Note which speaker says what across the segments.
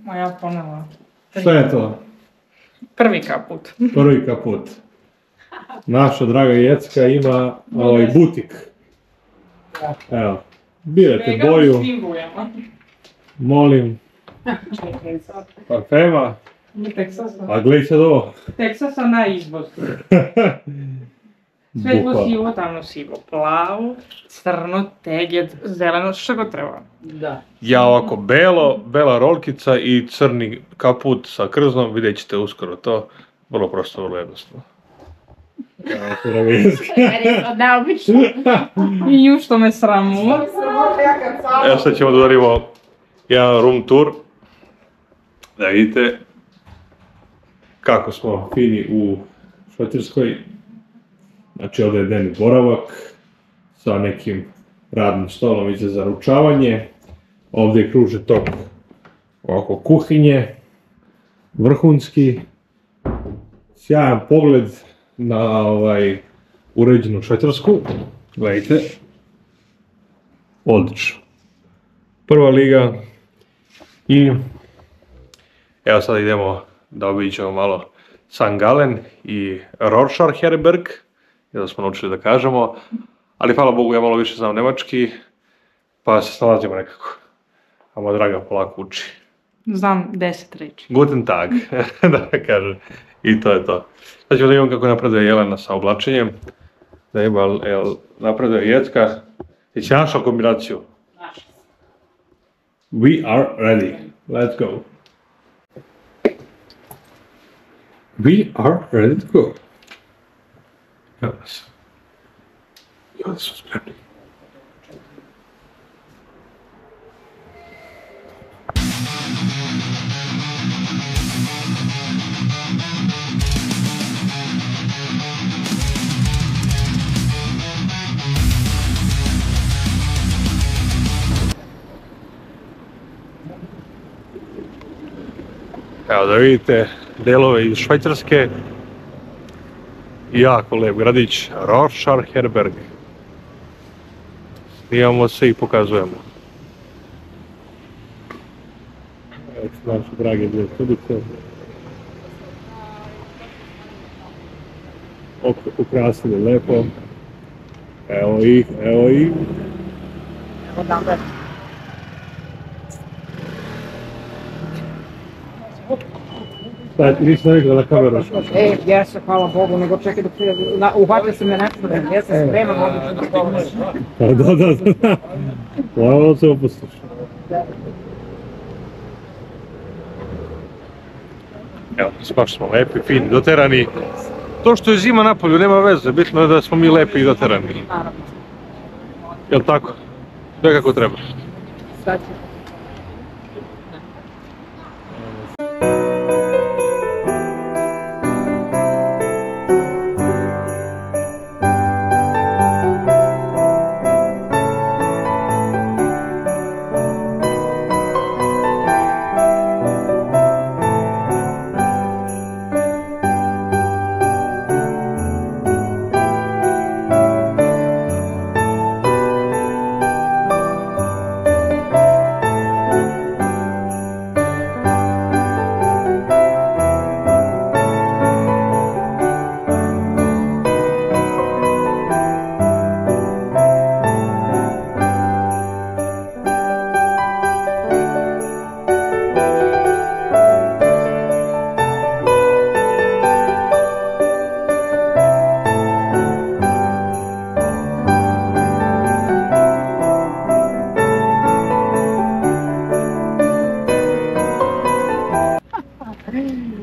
Speaker 1: Moja ponela.
Speaker 2: Šta je to?
Speaker 1: Prvi kaput.
Speaker 2: Prvi kaput. Naša draga Jecka ima butik. Evo, birajte boju. Molim. Parfema. A gledaj sad ovo.
Speaker 1: Teksasa na izvoz. Svetlo sivo, tamno sivo, plavo, crno, teget, zeleno, što god treba.
Speaker 3: Da.
Speaker 2: Ja ovako bela rolkica i crni kaput sa krznom, vidjet ćete uskoro to. Vrlo prosto, vrlo jednostavno.
Speaker 3: Neobično.
Speaker 1: I nju što me sramula.
Speaker 2: Evo sad ćemo da udarimo jedan room tour. Da vidite kako smo fini u Švicarskoj. Znači ovdje je dnevni boravak sa nekim radnim stolom i za zaručavanje. Ovdje je kružni tok oko kuhinje, vrhunski, sjajan pogled na uređenu Švicarsku. Gledajte, odlično. Prva liga i evo sad idemo da obiđemo malo St. Gallen i Rorschach-Herberg, jer smo naučili da kažemo, ali hvala Bogu ja malo više znam nemački, pa se snalazimo nekako. A moja draga polako uči.
Speaker 1: Znam 10 reći.
Speaker 2: Guten Tag, da kaže. I to je to. Sad ćemo da imam kako napreduje Jelena sa oblačenjem. Da ima napreduje Jecka. I će našao kombinaciju. We are ready. Let's go. We are ready to go. Evo su spremni. Evo da vidite delove iz Švajcarske. Jako lep gradić, Rorschach-Herberg. Snimamo se i pokazujemo. Evo su naše drage dvije studice. Ukrasili lepo. Evo ih, evo ih.
Speaker 3: Evo da.
Speaker 2: Šta, ti nisi navikla na kameru?
Speaker 3: Jeste, hvala Bogu, nego čekaj dok uhvatio si me nešto, ja se spremam odlično da govoriš.
Speaker 2: Da. Moramo se opustiš. Evo, baš smo lepi, fini, doterani. To što je zima na polju nema veze, bitno je da smo mi lepi i doterani.
Speaker 3: Naravno.
Speaker 2: Jel' tako? Sve kako treba.
Speaker 3: Sad ću.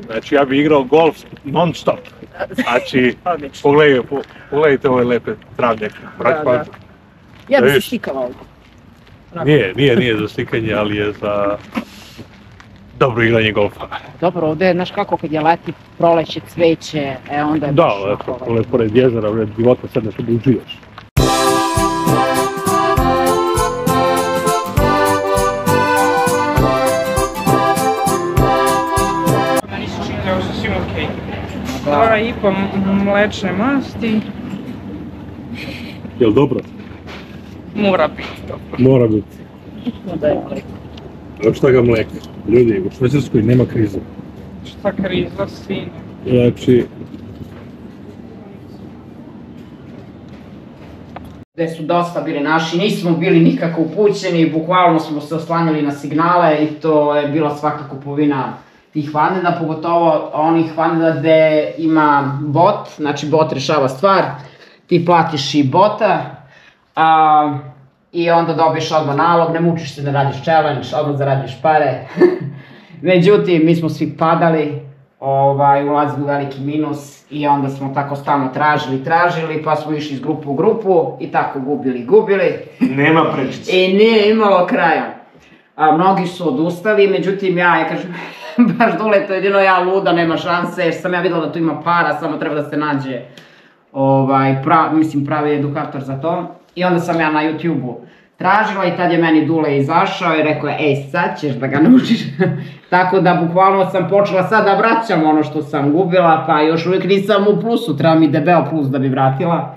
Speaker 2: Znači ja bi igrao golf non stop. Znači, pogledajte ove lepe travnjake.
Speaker 3: Ja bi se slikala ovdje.
Speaker 2: Nije za slikanje, ali je za dobro igranje golfa.
Speaker 3: Dobro, ovdje je, znaš kako, kad je leti proleće, cveće, onda je...
Speaker 2: Da, lepo, pored jezera, života sad nešto da uživaš.
Speaker 1: Meni se čini da je ovo sasvim okej. 2,5 mlečne masti.
Speaker 2: Jel' dobro?
Speaker 1: Mora biti dobro.
Speaker 2: Mora biti.
Speaker 3: Da je mleko.
Speaker 2: Evo šta ga mleka? Ljudi, u Švicarskoj nema krize.
Speaker 1: Šta kriza, sine?
Speaker 2: Znači,
Speaker 3: Gde su dosta bili naši, nismo bili nikako upućeni, bukvalno smo se oslanjali na signale i to je bila svaka kupovina tih vanreda, pogotovo onih vanreda gde ima bot, znači bot rešava stvar, ti platiš i bota i onda dobiješ odmah nalog, ne mučiš se da radiš challenge, odmah zaradiš pare. Međutim, mi smo svi padali, ulazili u veliki minus i onda smo tako stalno tražili, pa smo išli iz grupu u grupu i tako gubili.
Speaker 2: nema prečice.
Speaker 3: I nije imalo kraja. Mnogi su odustali, međutim ja kažem, baš Dule, to je jedino ja luda, nema šanse, jer sam ja videla da tu ima para, samo treba da se nađe pravi edukator za to. I onda sam ja na YouTube-u tražila i tad je meni Dule izašao i rekao je, ej sad ćeš da ga naučiš. Tako da bukvalno sam počela sad da vraćam ono što sam gubila, pa još uvijek nisam u plusu, treba mi debeo plus da bi vratila.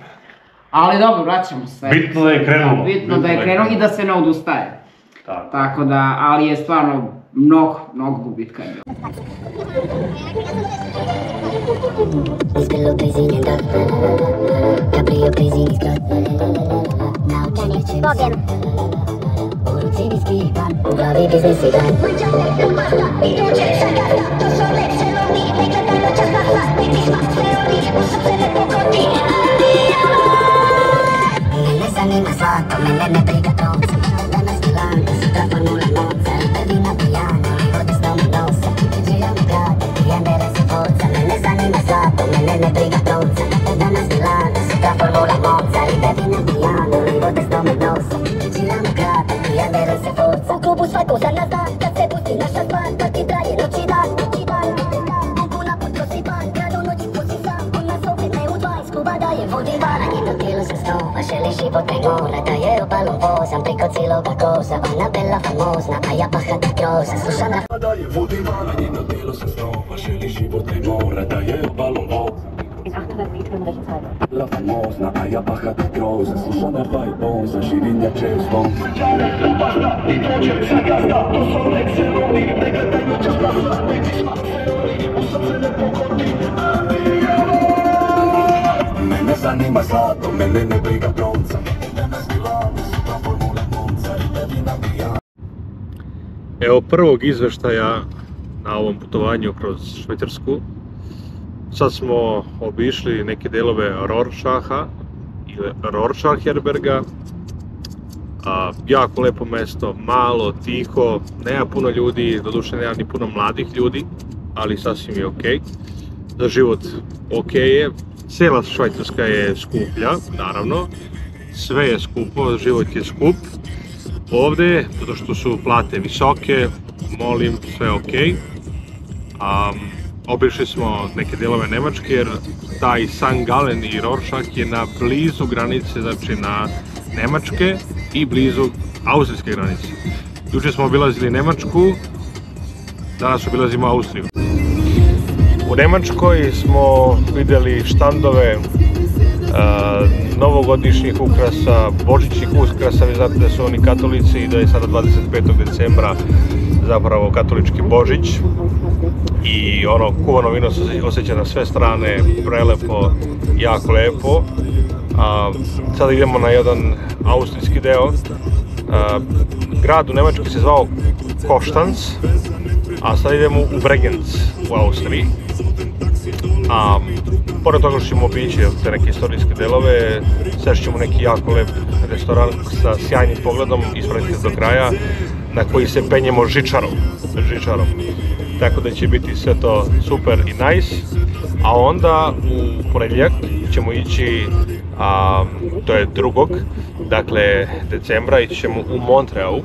Speaker 3: Ali dobro, vraćamo se.
Speaker 2: Bitno da je krenulo.
Speaker 3: Bitno da je krenulo i da se ne odustaje. Tako da, ali je stvarno mnogo gubitka je bilo.
Speaker 4: U glavi biznis i dan. Mene zanima zlato, mene ne briga novca. Danas Milano, sutra Formula Monza. Tebi na pijano, vode s nama nosa. Živim u grade, pijandere se forza. Mene zanima zlato, mene ne briga novca. Danas Milano, sutra Formula Monza. Tebi na pijano, vode s nama nosa. Živim u grade, pijandere se forza. U klubu svako za nas dan, kad se pusti naša stvar, kad ti traje noć i dan. Bubu na put prosipan, kad u noći pusti sam. On nas opet ne udvaj, skuba daje vodi van. Jedno tijelo se snova, želi život ne mora. Da je obalom vozam preko cijeloga koza. Ona bella famozna, a ja bahata groza. Slušam da
Speaker 5: daje vodi van, jedno tijelo se snova, želi život ne mora. Da je obalom vozam.
Speaker 4: In 800 Metern welche Zeit?
Speaker 5: La famosa, a ja bahata groza. Slušam da vaj bonza, širinja čeju spon. Mene zanima zlato, mene ne briga bronca. Danas Milano, sutra Formula Monza. Tebi na pijano.
Speaker 2: Evo prvog izveštaja na ovom putovanju kroz Švicarsku. Sad smo obišli neke delove Rorschacha ili Rorschach-Herberga. Jako lepo mesto, malo, tiho, nema puno ljudi, doduše nema ni puno mladih ljudi, ali sasvim je okej. Za život okej je. Cijela Švajcarska je skuplja, naravno. Sve je skupo, život je skup. Ovdje, zato što su plate visoke, molim, sve okej. Obišli smo neke delove Nemačke jer taj St. Gallen i Rorschach je na blizu granice, znači na Nemačke i blizu austrijske granice. Juče smo obilazili Nemačku, danas obilazimo Austriju. U Nemačkoj smo vidjeli štandove novogodišnjih ukrasa, božićnih ukrasa, vi znate da su oni katolici i da je sada 25. decembra zapravo katolički Božić i ono kuvano vino se osjeća na sve strane, prelepo, jako lepo. Sada idemo na jedan austrijski deo. Grad u Nemačkoj se zvao Konstanz, a sad idemo u Bregenz u Austriji. Pored toga što ćemo obići te neke istorijske delove, sešći ćemo neki jako lep restoran sa sjajnim pogledom, ispratite do kraja, na koji se penjemo žičarom. Tako da će biti sve to super i nice. A onda u ponedjeljak ćemo ići, to je 2. dakle decembra, ići ćemo u Montreux,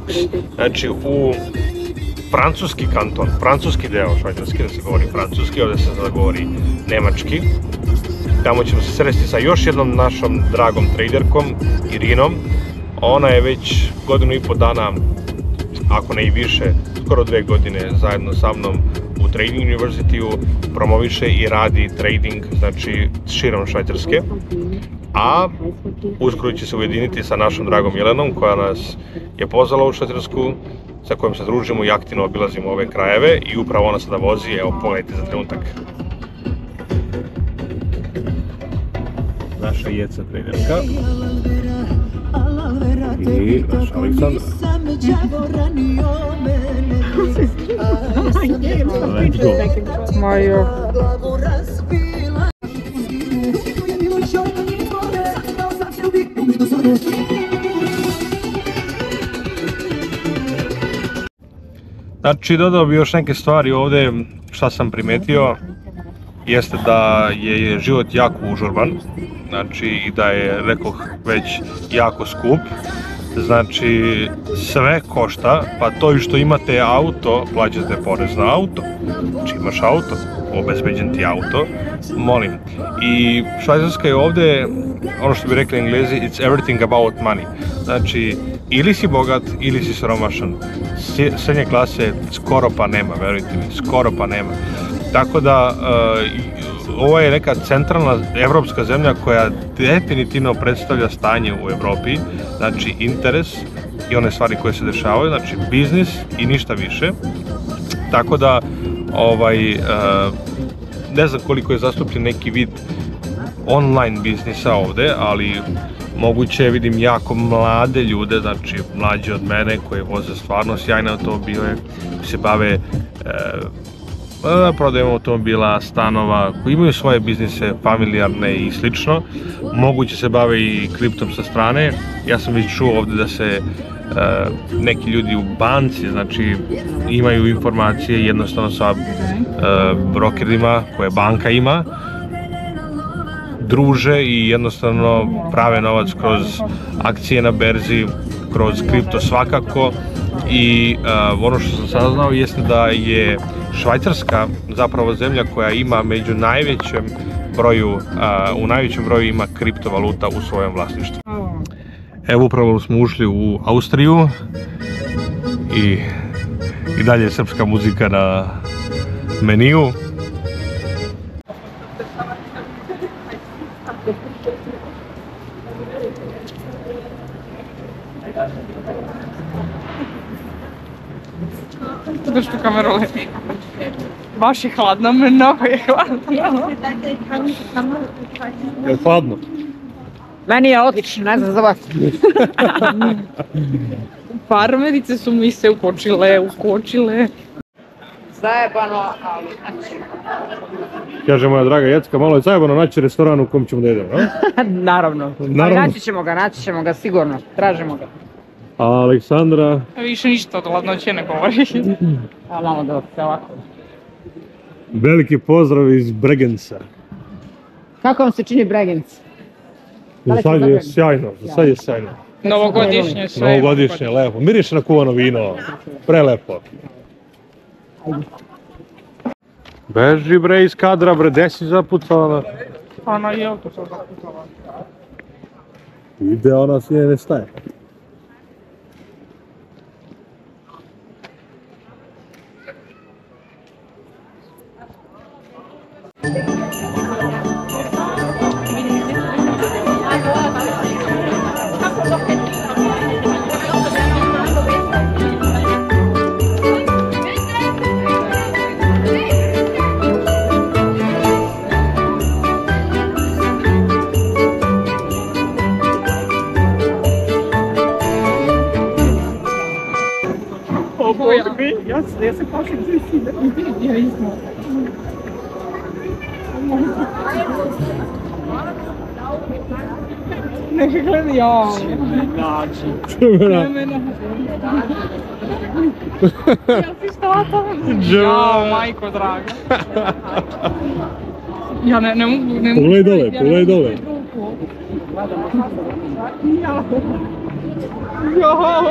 Speaker 2: znači u francuski kanton, francuski deo Švajcarske, da se govori francuski, ovdje se sada govori nemački. Tamo ćemo se sresti sa još jednom našom dragom traderkom, Irinom. Ona je već 1,5 godina, ako ne i više, skoro 2 godine zajedno sa mnom u Trading University-u promoviše i radi trading, znači širom Švajcarske. A uskoro će se ujediniti sa našom dragom Jelenom koja nas je pozvala u Švajcarsku sa kojom se družimo i aktivno obilazimo ove krajeve i upravo ona sada vozi, evo pogledajte za trenutak. Naša Jeca trenerka i naša Aleksandra. Let's go.
Speaker 1: Majo.
Speaker 2: Znači, dodao bi još neke stvari ovdje, šta sam primetio, jeste da je život jako užurban, znači i da je, rekoh već, jako skup. Znači, sve košta, pa to i što imate auto, plaćate porez na auto. Znači, imaš auto, obezbeđen ti auto, molim. I Švajcarska je ovdje, ono što bi rekli Englezi, it's everything about money. Znači, ili si bogat, ili si siromašan. Srednje klase skoro pa nema, verujte mi, skoro pa nema. Tako da, ovo je neka centralna evropska zemlja koja definitivno predstavlja stanje u Evropi, znači interes i one stvari koje se dešavaju, znači biznis i ništa više. Tako da, ne znam koliko je zastupljen neki vid online biznisa ovdje, ali moguće vidim jako mlade ljude, znači mlađe od mene koji voze stvarno sjajne automobile, koji se bave prodajom automobila, stanova, koji imaju svoje biznise familijarne i slično. Moguće se bave i kriptom sa strane. Ja sam već čuo ovdje da se neki ljudi u banci, znači imaju informacije jednostavno sa brokerima koje banka ima, druže i jednostavno prave novac kroz akcije na berzi, kroz kripto svakako. I ono što sam saznao jeste da je Švajcarska zapravo zemlja koja ima među najvećem broju, u najvećem broju ima kriptovaluta u svojem vlasništvu. Evo upravo smo ušli u Austriju i dalje je srpska muzika na meniju.
Speaker 1: Zato što kameru leti. Baš je hladno, mnogo je hladno.
Speaker 2: Je li hladno?
Speaker 3: Meni je odlično, ne znam za vas.
Speaker 1: Farmerice su mi se ukočile.
Speaker 3: Zajebano, ali
Speaker 2: Kaže moja draga Jecka, malo je zajebano naći restoran u kom ćemo da jedemo, a?
Speaker 3: naravno. Ali naći ćemo ga sigurno, tražimo ga.
Speaker 2: A Aleksandra?
Speaker 1: Više ništa od hladnoće ne govori.
Speaker 3: A malo da se ovako.
Speaker 2: Veliki pozdrav iz Bregenca.
Speaker 3: Kako vam se čini Bregenc?
Speaker 2: Za sad je sjajno, za sad je sjajno.
Speaker 1: Novogodišnje sve.
Speaker 2: Novogodišnje, lepo. Miriše na kuvano vino, prelepo. Beži bre iz kadra bre, gdje si zapucala?
Speaker 1: Ona je auto sad zapucala.
Speaker 2: Ide ona si ne staje.
Speaker 1: Ja se plašim da nismo. Ne gledaj, ja. Ja si šta tamo? Ja, majko draga. Ja ne mogu...
Speaker 2: Pogledaj dole.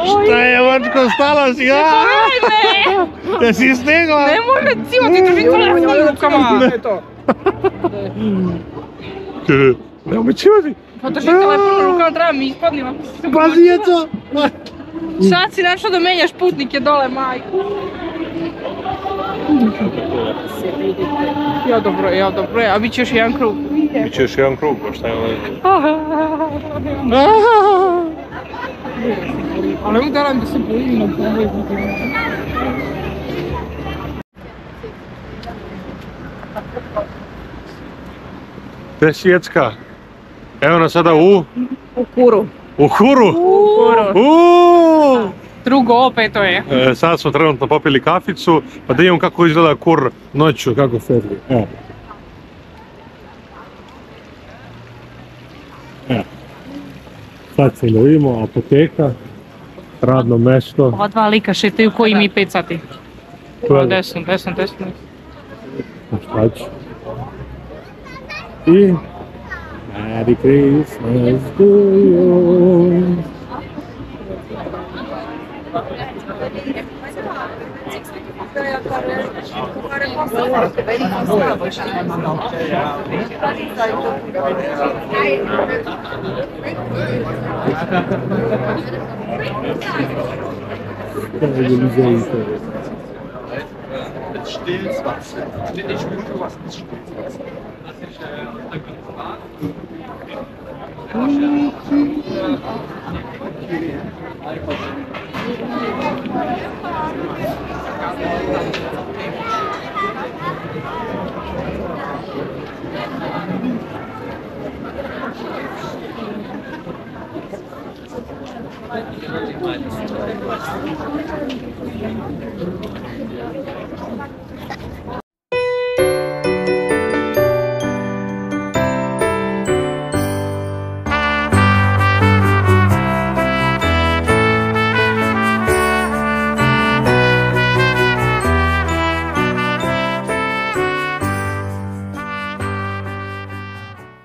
Speaker 2: Šta je, mačko, stala si? Da si stegla?
Speaker 1: Nemoj me cimati, drži telefon u rukama.
Speaker 2: Nemoj me cimati.
Speaker 1: Pa drži telefon u rukama, treba mi ispadni.
Speaker 2: Pazi je to.
Speaker 1: Sad si našao da menjaš putnike dole, majko. Ja dobro je, a bit će još jedan krug.
Speaker 2: Biće još jedan krug, pa šta je ovaj?
Speaker 1: Ali ovdje daram da se bojim na pomoć.
Speaker 2: Gdje je Svjetska? Evo nas sada u
Speaker 1: Kuru.
Speaker 2: Huru!
Speaker 1: Drugo opet to je.
Speaker 2: Sad smo trenutno popili kaficu, pa da imam kako izgleda Kur noću, kako svetli. Evo. Sad se vidimo, apoteka, radno mesto.
Speaker 1: Ova dva lika šetaju koji mi 5 sati. Desno.
Speaker 2: Šta ću? I Merry Christmas to you.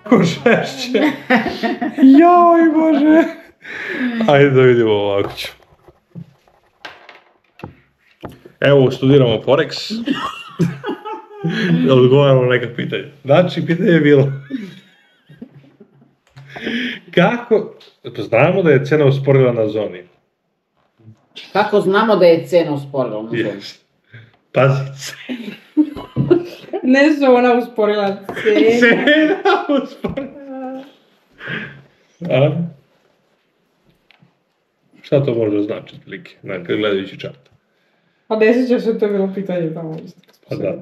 Speaker 2: Ko žešće. Joj Bože. Ajde da vidimo ovako ću. Evo studiramo Forex. Odgovaramo na neka pitanja. Znači, pitanje je bilo kako znamo da je cena usporila na zoni?
Speaker 3: Kako znamo da je cena usporila na zoni?
Speaker 2: Yes. Pazi,
Speaker 1: Ne zona usporila cena.
Speaker 2: cena usporila. A? Šta to može značiti, like, gledajući čart?
Speaker 1: Pa ne sjećaš se, to je bilo pitanje tamo isto.
Speaker 2: Pa da.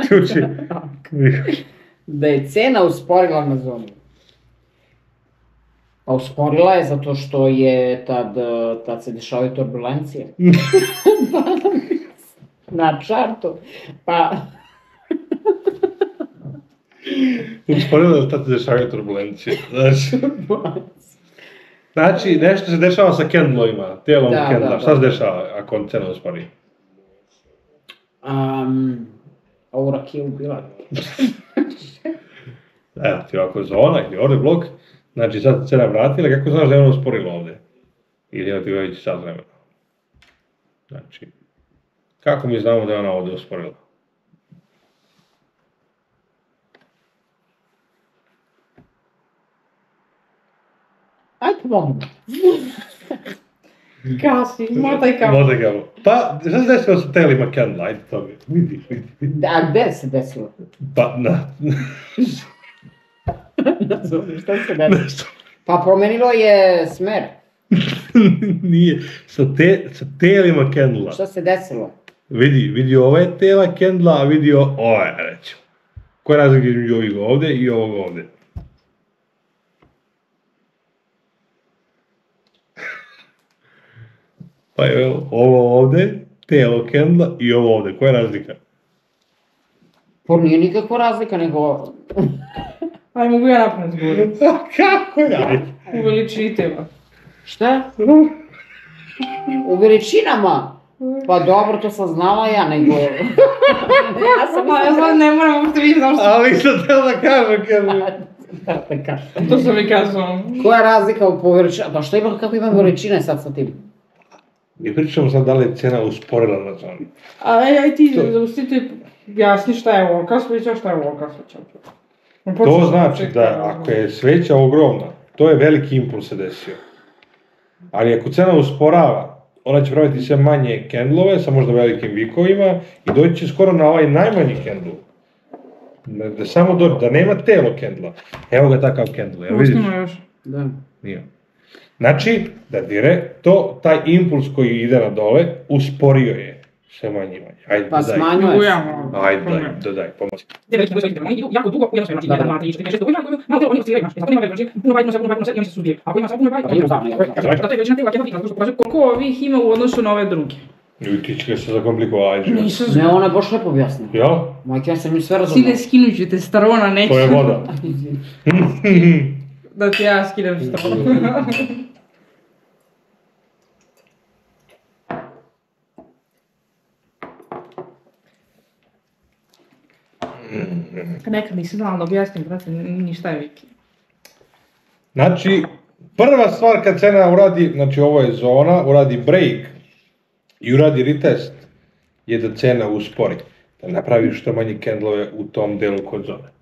Speaker 2: Ključi.
Speaker 3: Da je cena usporila na zoni. Pa usporila je zato što je tad se dešavaju turbulencije. Na čartu. Pa...
Speaker 2: Usporila da tad se dešavaju turbulencije. Znači, nešto se dešava sa kendlovima, tijelom kendla. Šta se dešava ako cena uspori?
Speaker 3: A u rakiju bila.
Speaker 2: Evo ti ovako zona ili ovdje blok, znači sad se cena vratila, kako znaš da je ona usporila ovdje? Ili ima ti već sad vremena? Znači, kako mi znamo da je ona ovdje usporila?
Speaker 3: Ajde pomogu.
Speaker 1: Gasi, motaj kao.
Speaker 2: Motaj kao. Pa, šta se desilo sa telima kendla? Ajde to vidi.
Speaker 3: A gde se desilo?
Speaker 2: Pa, na.
Speaker 3: Šta se desilo? Pa promenilo je smer.
Speaker 2: Nije, sa telima kendla.
Speaker 3: Šta se desilo?
Speaker 2: Vidi ove tela kendla, a vidi ove, rećemo. Koja je razlika između ovih ovdje i ovog ovdje? Pa evo, ovo ovdje, telo kendla i ovo ovdje, koja je razlika?
Speaker 3: Pa nije nikakva razlika, nego...
Speaker 1: Aj, mogu ja napraviti zgodu.
Speaker 2: Kako je?
Speaker 1: U veličini tela.
Speaker 3: Šta? U veličinama? Pa dobro, to sam znala ja, nego...
Speaker 1: Ja sad ne moram uopšte vidjeti zašto.
Speaker 2: Ali sam htjela da kažem,
Speaker 1: To sam mi kazao.
Speaker 3: Koja je razlika po veličinama? Pa što ima, kako imam veličine sad sa tim?
Speaker 2: Mi pričamo sad da li je cena usporila na zoni.
Speaker 1: Aj ti, zaustiti, jasni šta je ovoga sveća, šta je ovoga sveća.
Speaker 2: To znači da ako je sveća ogromna, to je veliki impuls se desio. Ali ako cena usporava, ona će praviti sve manje kendlove sa možda velikim vikovima i doći će skoro na ovaj najmanji kendl. Da samo dođe, da nema telo kendla. Evo ga takav kendl, jel vidiš?
Speaker 1: Usnimo još.
Speaker 3: Da.
Speaker 2: Nije. Znači, da taj impuls koji ide na dole, usporio je sve manje i manje. Ajde,
Speaker 3: Pa
Speaker 2: dodaj.
Speaker 3: smanjuje se.
Speaker 2: Ajde, dodaj, pomozi.
Speaker 1: Oni idu jako dugo, u jednostavno, znači 1, 2, 3, 4, 5, 6, malo telo, oni osciliraju, znači, nema veće, puno bajt, i oni se suzbijaju. Ako ima sad puno bajt, oni se suzbijaju. Zato je većina tela ketofitna, zato što pokazuje koliko ovih ima u odnosu na ove druge.
Speaker 2: I ti će se zakomplikovala, ajde život.
Speaker 1: Nisam
Speaker 3: Ne, ona je baš lepo objasnila.
Speaker 2: Jel?
Speaker 3: Majke, ja sam nju sve razumela.
Speaker 1: Sine, skinut ću testosterona, neću.
Speaker 2: To je voda.
Speaker 1: Da ti ja skinem testosterona. Nekad nisam znala da objasnim, brate, ni šta je Wiki.
Speaker 2: Znači, prva stvar kad cena uradi, znači ovo je zona, uradi break i uradi retest, je da cena uspori. Da napravi što manje candlove u tom delu kod zone.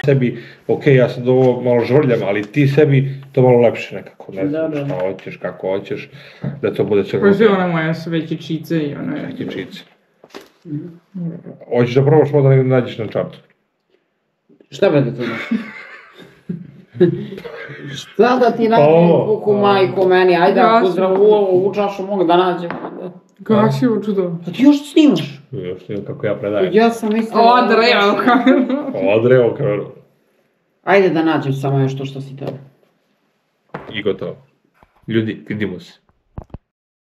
Speaker 2: Sebi, okej, ja sad ovo malo žvrljam, ali ti sebi to malo lepše nekako, ne znam šta hoćeš, kako hoćeš, da to bude sve...
Speaker 1: Koji ona moja su veće čice i ona je...
Speaker 2: Neki čice. Hoćeš da probaš možda negdje nađeš na čartu?
Speaker 3: Šta brate to znaš? Šta da ti nađem kuku majko meni, ajde ako zdravu ovu čašu mogu da nađem.
Speaker 1: Kako si ovo čudo?
Speaker 3: Pa ti još snimaš?
Speaker 2: Još snimam kako ja predajem.
Speaker 3: Ja sam mislila...
Speaker 1: Odreo kameru.
Speaker 2: Odreo kameru.
Speaker 3: Ajde da nađem samo još to što si teo.
Speaker 2: I gotovo. Ljudi, vidimo se.